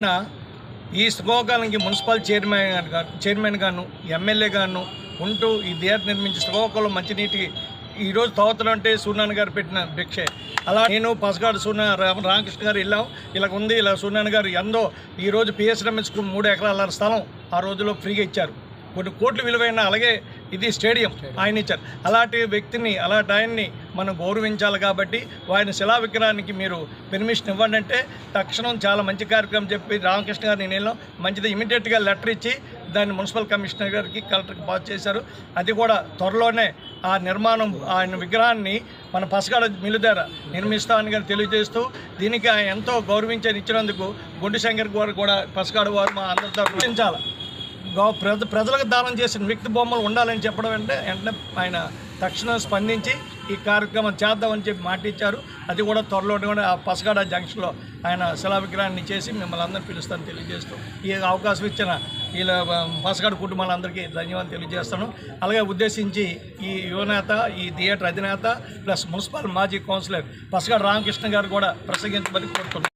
ఈ శ్రీకాకుళంకి municipal chairman గాను MLA గాను ఉంటూ ఈ థియేటర్ నిర్మించి శ్రీకాకుళం మంచినీటి ఈరోజు తోతలంటే సూర్యనారాయణ గారు పెట్టిన భిక్షే. అలా నేను పసగాడు రామకృష్ణ గారు వెళ్ళాం, ఇలా ఉంది, ఇలా సూర్యనారాయణ గారు ఎందో ఈరోజు పిఎస్ఎంఎస్ 3 ఎకరాల స్థలం ఆ రోజులో ఫ్రీగా ఇచ్చారు. కొన్ని కోట్లు విలువైన, అలాగే ఇది స్టేడియం ఆయన ఇచ్చారు. అలాంటి వ్యక్తిని, అలాంటి ఆయన్ని మనం గౌరవించాలి. కాబట్టి ఆయన శిలా విగ్రహానికి మీరు పెర్మిషన్ ఇవ్వండి అంటే తక్షణం చాలా మంచి కార్యక్రమం చెప్పి రామకృష్ణ గారు నేను వెళ్ళాం, మంచిది ఇమీడియట్గా లెటర్ ఇచ్చి దాన్ని మున్సిపల్ కమిషనర్ గారికి కలెక్టర్కి పాస్ చేశారు. అది కూడా త్వరలోనే ఆ నిర్మాణం, ఆయన విగ్రహాన్ని మన పసగాడ మిల్లు దగ్గర నిర్మిస్తామని గారు తెలియజేస్తూ దీనికి ఆయన ఎంతో గౌరవించని ఇచ్చినందుకు గుండు శంకర్ గారు కూడా పసగాడు వారు మా అందరితో గుర్తించాలి. ప్రజలకు దానం చేసిన వ్యక్తి బొమ్మలు ఉండాలని చెప్పడం వెంటనే ఆయన తక్షణం స్పందించి ఈ కార్యక్రమం చేద్దామని చెప్పి మాట ఇచ్చారు. అది కూడా త్వరలో ఆ పసగాడ జంక్షన్లో ఆయన శిలా విగ్రహాన్ని చేసి మిమ్మల్ని అందరినీ పిలుస్తాను తెలియజేస్తూ ఈ అవకాశం ఇచ్చిన వీళ్ళ పసగాడ కుటుంబాలందరికీ ధన్యవాదాలు తెలియజేస్తాను. అలాగే ఉద్దేశించి ఈ యువనేత, ఈ థియేటర్ అధినేత ప్లస్ మున్సిపల్ మాజీ కౌన్సిలర్ పసగాడ రామకృష్ణ గారు కూడా ప్రసంగించమని కోరుతున్నాను.